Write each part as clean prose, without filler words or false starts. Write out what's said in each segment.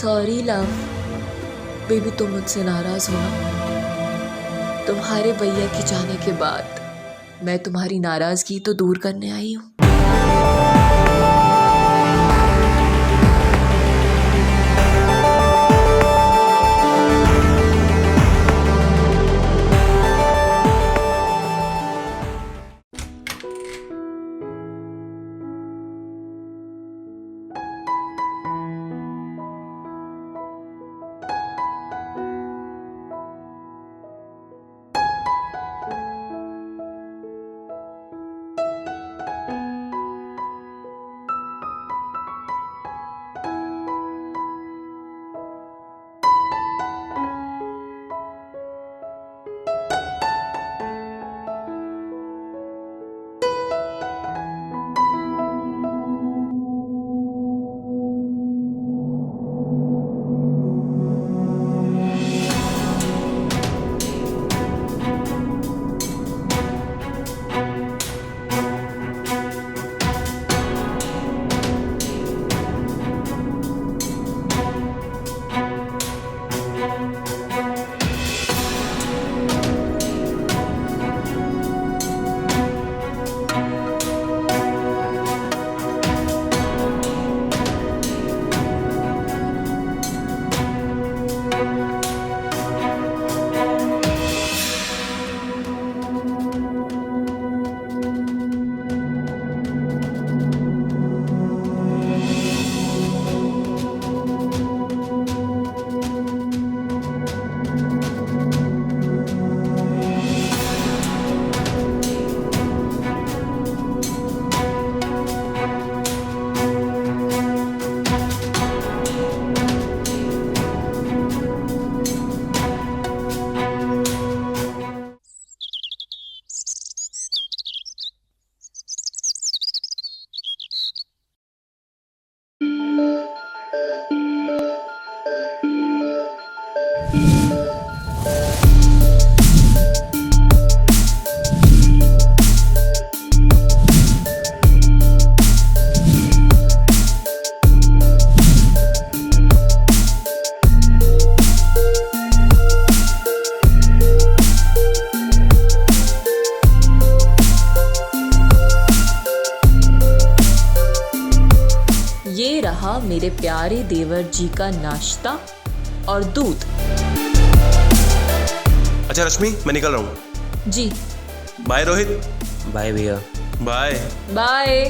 Sorry love. Baby तुम मुझसे नाराज हो ना? तुम्हारे भैया के जाने के बाद मैं तुम्हारी नाराजगी तो दूर करने आई हूँ। ये रहा मेरे प्यारे देवर जी का नाश्ता और दूध। अच्छा रश्मि, मैं निकल रहा हूँ। जी बाय रोहित। बाय भैया। Bye bye.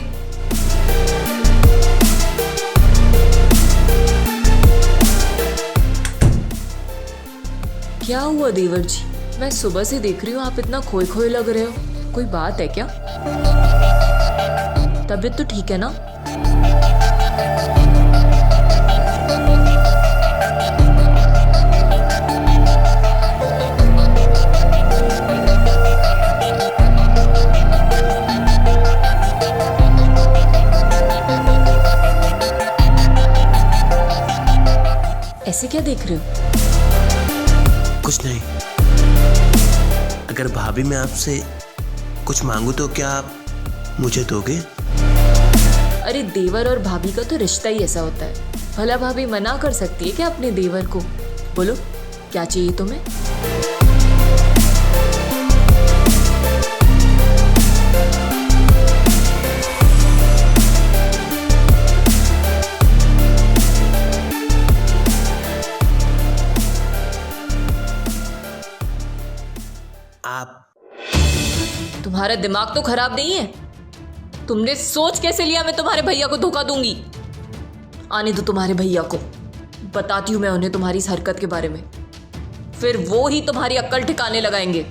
क्या हुआ देवर जी? मैं सुबह से देख रही हूँ आप इतना खोए खोए लग रहे हो। कोई बात है क्या? तबीयत तो ठीक है ना? ऐसे क्या देख रहे हो? कुछ नहीं। अगर भाभी मैं आपसे कुछ मांगू तो क्या आप मुझे दोगे? अरे देवर और भाभी का तो रिश्ता ही ऐसा होता है। भला भाभी मना कर सकती है क्या अपने देवर को? बोलो क्या चाहिए तुम्हें? आप तुम्हारा दिमाग तो खराब नहीं है? तुमने सोच कैसे लिया मैं तुम्हारे भैया को धोखा दूंगी? आने दो तुम्हारे भैया को, बताती हूँ मैं उन्हें तुम्हारी इस हरकत के बारे में। फिर वो ही तुम्हारी अक्ल ठिकाने लगाएंगे।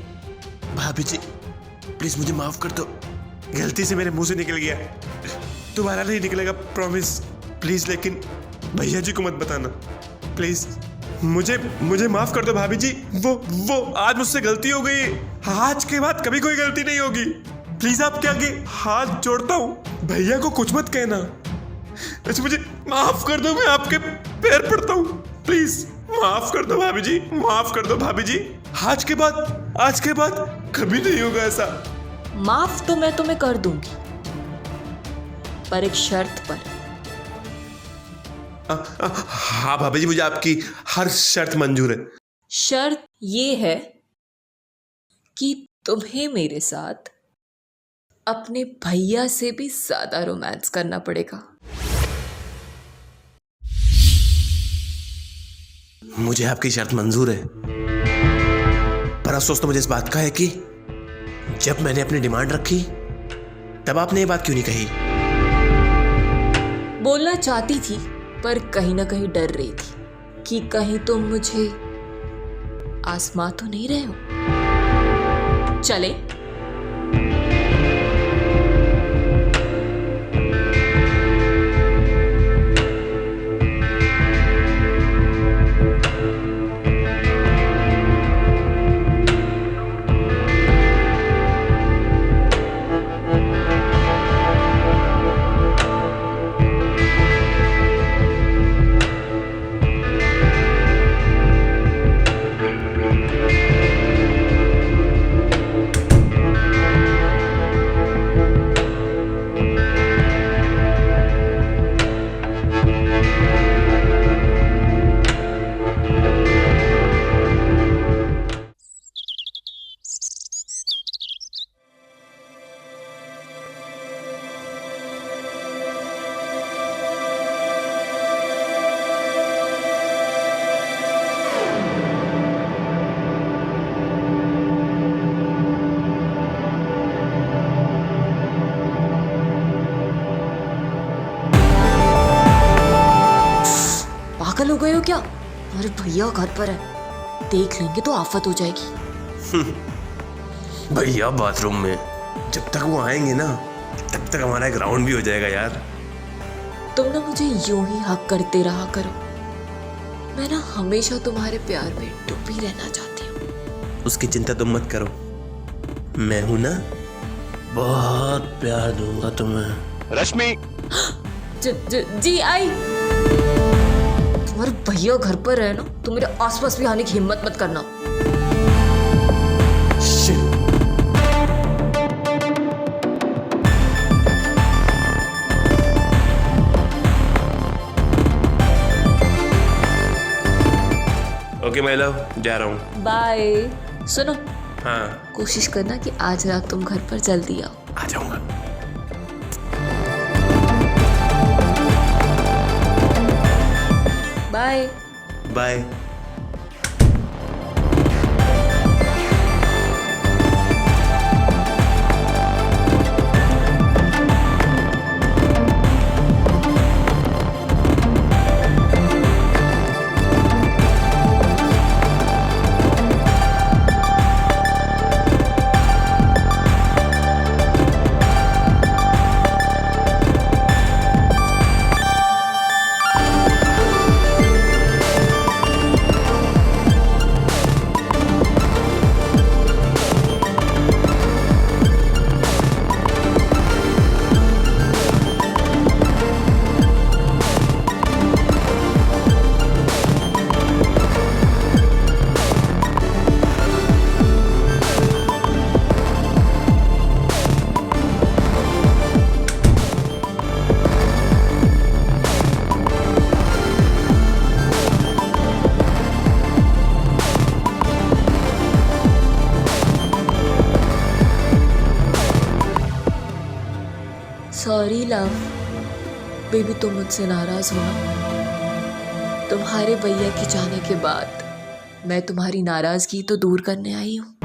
भाभी जी प्लीज मुझे माफ कर दो, गलती से मेरे मुंह से निकल गया, दोबारा नहीं निकलेगा, प्रॉमिस। प्लीज लेकिन भैया जी को मत बताना प्लीज। मुझे माफ कर दो भाभी जी। वो आज मुझसे गलती हो गई, आज के बाद कभी कोई गलती नहीं होगी। प्लीज आपके आगे हाथ जोड़ता हूँ, भैया को कुछ मत कहना। अच्छा मुझे माफ कर दो, मैं आपके पैर पड़ता हूँ, प्लीज माफ कर दो भाभी जी, माफ कर दो भाभी जी। आज के बाद कभी नहीं होगा ऐसा। माफ तो मैं तुम्हें कर दूंगी, पर एक शर्त पर। हाँ भाभी जी, मुझे आपकी हर शर्त मंजूर है। शर्त ये है कि तुम्हें मेरे साथ अपने भैया से भी ज्यादा रोमांस करना पड़ेगा। मुझे आपकी शर्त मंजूर है, पर अफसोस तो मुझे इस बात का है कि जब मैंने अपनी डिमांड रखी तब आपने ये बात क्यों नहीं कही? बोलना चाहती थी पर कहीं ना कहीं डर रही थी कि कहीं तुम मुझे आजमा तो नहीं रहे हो। चले? पागल हो गए हो क्या? अरे भैया घर पर है, देख लेंगे तो आफत हो जाएगी। भैया बाथरूम में, जब तक वो आएंगे ना तब तक हमारा एक राउंड भी हो जाएगा यार। तुम ना मुझे यूं ही हक करते रहा करो, मैं ना हमेशा तुम्हारे प्यार में डूबी रहना चाहती हूँ। उसकी चिंता तुम मत करो, मैं हूं ना, बहुत प्यार दूंगा तुम्हें। रश्मि, जी आई। तुम्हारे भैया घर पर है ना, तो मेरे आसपास भी आने की हिम्मत मत करना। ओके माय लव, जा रहा हूँ। बाय। सुनो, हाँ, कोशिश करना कि आज रात तुम घर पर जल्दी आओ। आ जाऊंगा। Bye. Bye. Sorry love, baby तुम मुझसे नाराज हो ना? तुम्हारे भैया के जाने के बाद मैं तुम्हारी नाराजगी तो दूर करने आई हूँ।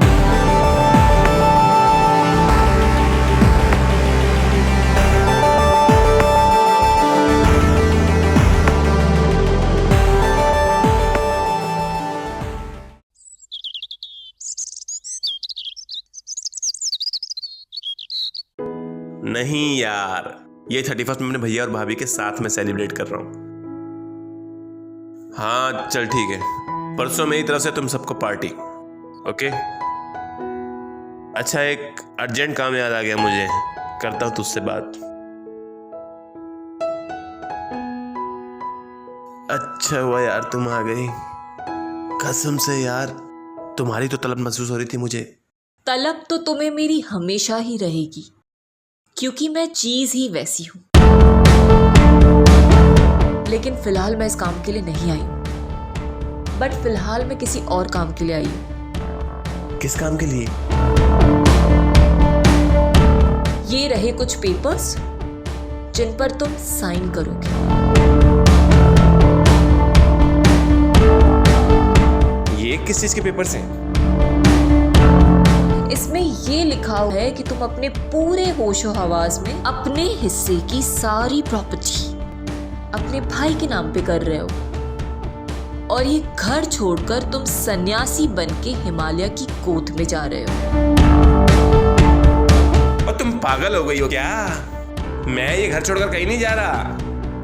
नहीं यार, ये 31 में अपने भैया और भाभी के साथ में सेलिब्रेट कर रहा हूँ। हाँ चल ठीक है, परसों मेरी तरफ से तुम सबको पार्टी। ओके। अच्छा, एक अर्जेंट काम याद आ गया मुझे, करता हूँ तुझसे बात। अच्छा हुआ यार तुम आ गई, कसम से यार तुम्हारी तो तलब महसूस हो रही थी मुझे। तलब तो तुम्हें मेरी हमेशा ही रहेगी, क्योंकि मैं चीज ही वैसी हूं। लेकिन फिलहाल मैं इस काम के लिए नहीं आई हूँ। बट फिलहाल मैं किसी और काम के लिए आई हूँ। किस काम के लिए? ये रहे कुछ पेपर्स जिन पर तुम साइन करोगे। ये किस चीज के पेपर्स हैं? इसमें ये लिखा हुआ है कि तुम अपने पूरे होशो हवास में अपने हिस्से की सारी प्रॉपर्टी अपने भाई के नाम पे कर रहे हो और ये घर छोड़कर तुम सन्यासी बनके हिमालय की गोद में जा रहे हो। और तुम पागल हो गई हो क्या? मैं ये घर छोड़कर कहीं नहीं जा रहा।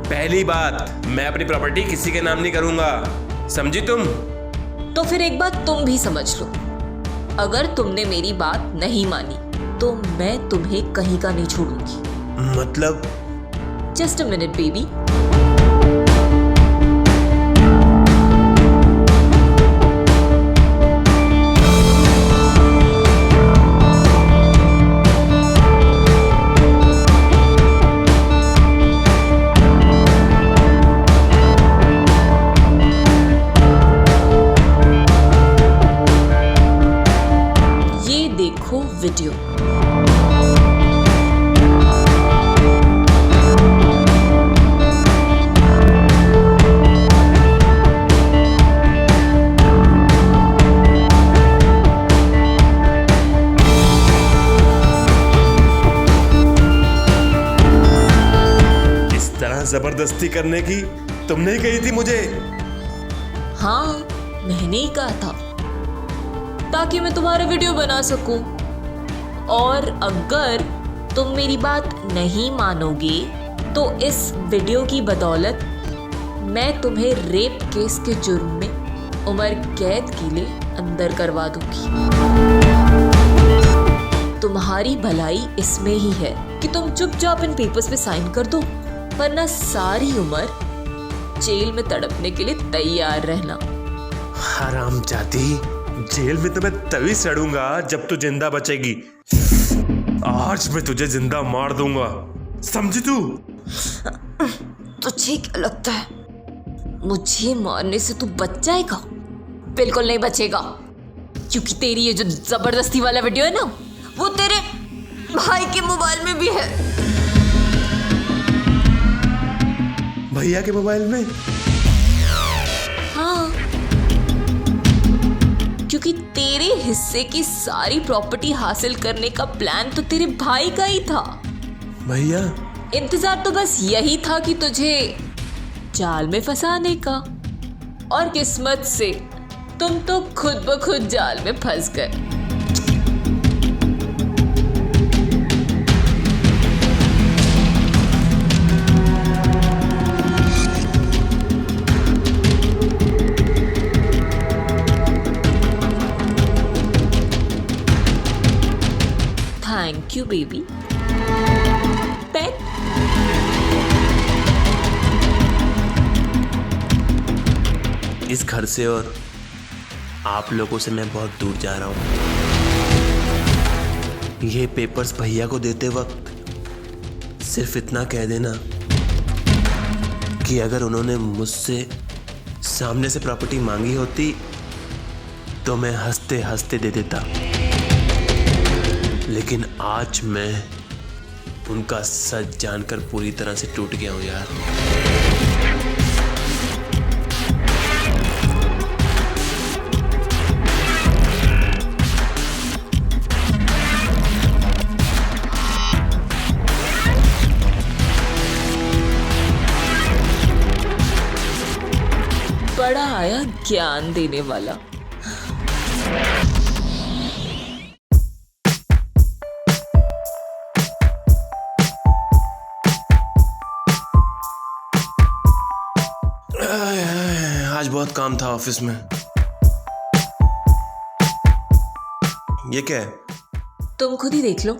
पहली बात, मैं अपनी प्रॉपर्टी किसी के नाम नहीं करूंगा, समझी तुम? तो फिर एक बात तुम भी समझ लो, अगर तुमने मेरी बात नहीं मानी तो मैं तुम्हें कहीं का नहीं छोड़ूंगी। मतलब? Just a minute baby. Video इस तरह जबरदस्ती करने की तुमने ही कही थी मुझे। हाँ, मैंने ही कहा था ताकि मैं तुम्हारा वीडियो बना सकूं। और अगर तुम मेरी बात नहीं मानोगे तो इस वीडियो की बदौलत मैं तुम्हें रेप केस के जुर्म में उम्र कैद के लिए अंदर करवा दूंगी। तुम्हारी भलाई इसमें ही है कि तुम चुपचाप इन पेपर्स पे साइन कर दो, वरना सारी उम्र जेल में तड़पने के लिए तैयार रहना। हरामजादी, जेल में तो मैं तभी सड़ूंगा जब तू जिंदा बचेगी। आज मैं तुझे जिंदा मार दूंगा, समझी तू? तुझे क्या लगता है मुझे मारने से तू बच जाएगा? बिल्कुल नहीं बचेगा, क्योंकि तेरी ये जो जबरदस्ती वाला वीडियो है ना, वो तेरे भाई के मोबाइल में भी है। भैया के मोबाइल में? हाँ, क्योंकि तेरे हिस्से की सारी प्रॉपर्टी हासिल करने का प्लान तो तेरे भाई का ही था। भैया? इंतजार तो बस यही था कि तुझे जाल में फंसाने का, और किस्मत से तुम तो खुद ब खुद जाल में फंस गए। Thank you baby. पेन? इस घर से और आप लोगों से मैं बहुत दूर जा रहा हूँ। ये पेपर्स भैया को देते वक्त सिर्फ इतना कह देना कि अगर उन्होंने मुझसे सामने से प्रॉपर्टी मांगी होती तो मैं हंसते हंसते दे देता, लेकिन आज मैं उनका सच जानकर पूरी तरह से टूट गया हूं यार। बड़ा आया ज्ञान देने वाला। आज बहुत काम था ऑफिस में। ये क्या है? तुम खुद ही देख लो।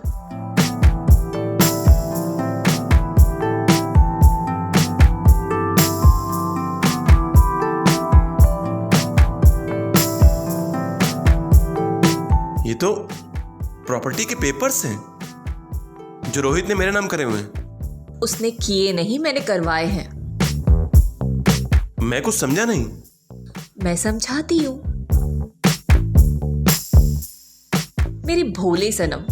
ये तो प्रॉपर्टी के पेपर्स हैं जो रोहित ने मेरे नाम करे हुए हैं। उसने किए नहीं, मैंने करवाए हैं। मैं कुछ समझा नहीं। मैं समझाती हूँ। मेरी भोले सनम,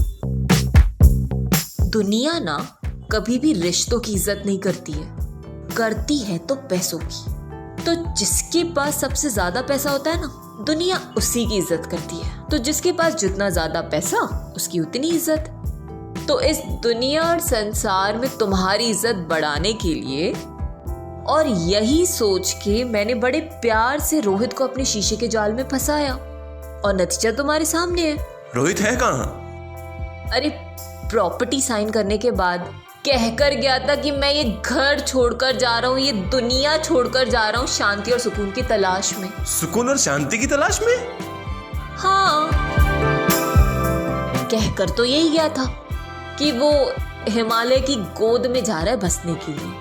दुनिया ना कभी भी रिश्तों की इज्जत नहीं करती है, करती है तो पैसों की। तो जिसके पास सबसे ज्यादा पैसा होता है ना, दुनिया उसी की इज्जत करती है। तो जिसके पास जितना ज्यादा पैसा उसकी उतनी इज्जत। तो इस दुनिया और संसार में तुम्हारी इज्जत बढ़ाने के लिए और यही सोच के मैंने बड़े प्यार से रोहित को अपने शीशे के जाल में फंसाया और नतीजा तुम्हारे सामने है। रोहित है कहाँ? अरे प्रॉपर्टी साइन करने के बाद कहकर गया था कि मैं ये घर छोड़कर जा रहा हूँ, ये दुनिया छोड़कर जा रहा हूँ शांति और सुकून की तलाश में। सुकून और शांति की तलाश में? हाँ, कहकर तो यही गया था कि वो हिमालय की गोद में जा रहा है बसने के लिए।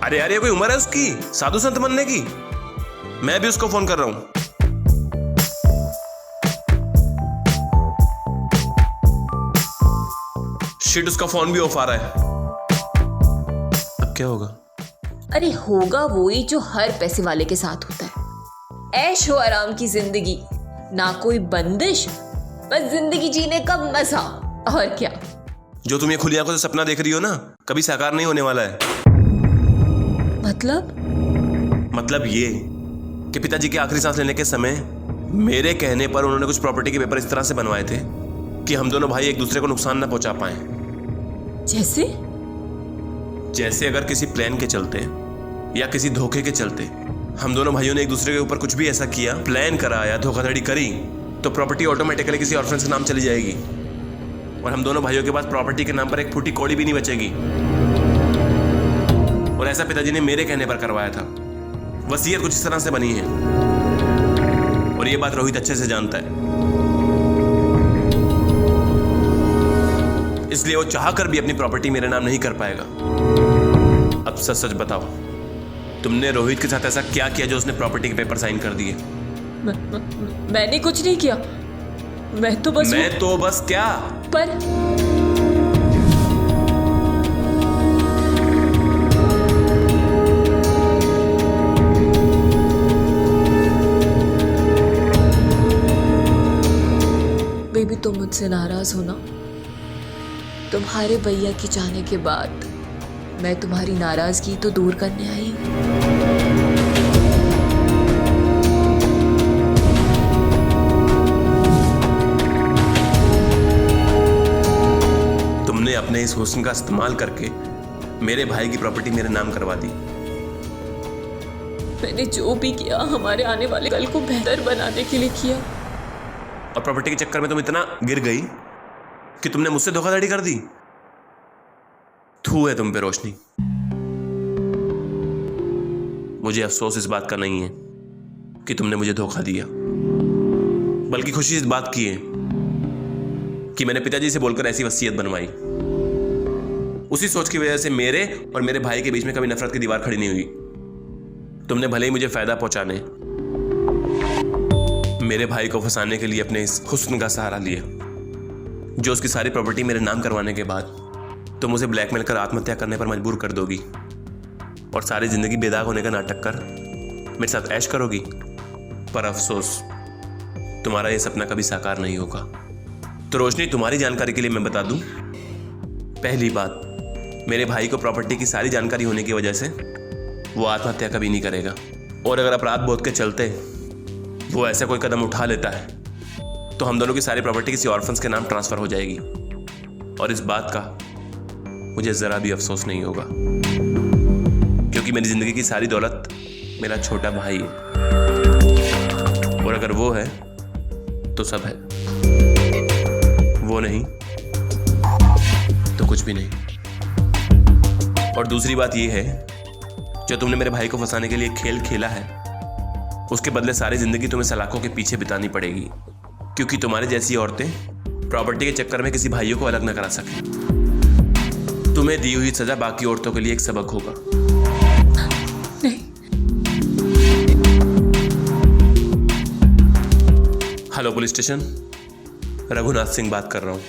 अरे यार, ये कोई उम्र है उसकी साधु संत बनने की? मैं भी उसको फोन कर रहा हूँ। शिट, उसका फोन भी ऑफ आ रहा है। अब क्या होगा? अरे होगा वही जो हर पैसे वाले के साथ होता है, ऐश हो आराम की जिंदगी, ना कोई बंदिश, बस जिंदगी जीने का मजा। और क्या? जो तुम ये खुली आंखों से सपना देख रही हो ना, कभी साकार नहीं होने वाला है। मतलब ये कि पिताजी के आखिरी सांस लेने के समय मेरे कहने पर उन्होंने कुछ प्रॉपर्टी के पेपर इस तरह से बनवाए थे कि हम दोनों भाई एक दूसरे को नुकसान ना पहुंचा पाए। जैसे अगर किसी प्लान के चलते या किसी धोखे के चलते हम दोनों भाइयों ने एक दूसरे के ऊपर कुछ भी ऐसा किया, प्लान करा या धोखाधड़ी करी, तो प्रॉपर्टी ऑटोमेटिकली किसी और फ्रेंड के नाम चली जाएगी और हम दोनों भाइयों के पास प्रॉपर्टी के नाम पर एक फूटी कौड़ी भी नहीं बचेगी। और ऐसा पिताजी ने मेरे कहने पर करवाया था। वसीयत कुछ इस तरह से बनी है और ये बात रोहित अच्छे से जानता है। इसलिए वो चाहकर भी अपनी प्रॉपर्टी मेरे नाम नहीं कर पाएगा। अब सच सच बताओ, तुमने रोहित के साथ ऐसा क्या किया जो उसने प्रॉपर्टी के पेपर साइन कर दिए? मैंने कुछ नहीं किया। मैं तो बस क्या? पर बेबी, तुम मुझसे नाराज हो ना? तुम्हारे भैया की जाने के बाद मैं तुम्हारी नाराजगी तो दूर करने आई हूँ। तुमने अपने इस हुस्न का इस्तेमाल करके मेरे भाई की प्रॉपर्टी मेरे नाम करवा दी। मैंने जो भी किया हमारे आने वाले कल को बेहतर बनाने के लिए किया। और प्रॉपर्टी के चक्कर में तुम इतना गिर गई कि तुमने मुझसे धोखाधड़ी कर दी। थू है तुम पे रोशनी। मुझे अफसोस इस बात का नहीं है कि तुमने मुझे धोखा दिया, बल्कि खुशी इस बात की है कि मैंने पिताजी से बोलकर ऐसी वसीयत बनवाई। उसी सोच की वजह से मेरे और मेरे भाई के बीच में कभी नफरत की दीवार खड़ी नहीं हुई। तुमने भले ही मुझे फायदा पहुंचाने, मेरे भाई को फंसाने के लिए अपने इस हुस्न का सहारा लिया, जो उसकी सारी प्रॉपर्टी मेरे नाम करवाने के बाद तुम उसे ब्लैकमेल कर आत्महत्या करने पर मजबूर कर दोगी और सारी जिंदगी बेदाग होने का नाटक कर मेरे साथ ऐश करोगी। पर अफसोस, तुम्हारा यह सपना कभी साकार नहीं होगा। तो रोशनी, तुम्हारी जानकारी के लिए मैं बता दूं, पहली बात, मेरे भाई को प्रॉपर्टी की सारी जानकारी होने की वजह से वो आत्महत्या कभी नहीं करेगा। और अगर अपराध बोध के चलते वो ऐसा कोई कदम उठा लेता है तो हम दोनों की सारी प्रॉपर्टी किसी ऑर्फन्स के नाम ट्रांसफर हो जाएगी। और इस बात का मुझे जरा भी अफसोस नहीं होगा, क्योंकि मेरी जिंदगी की सारी दौलत मेरा छोटा भाई है, और अगर वो है तो सब है, वो नहीं तो कुछ भी नहीं। और दूसरी बात ये है, जो तुमने मेरे भाई को फंसाने के लिए खेल खेला है, उसके बदले सारी जिंदगी तुम्हें सलाखों के पीछे बितानी पड़ेगी, क्योंकि तुम्हारे जैसी औरतें प्रॉपर्टी के चक्कर में किसी भाइयों को अलग न करा सके। तुम्हें दी हुई सजा बाकी औरतों के लिए एक सबक होगा। नहीं। Hello police station, Raghunath Singh बात कर रहा हूं।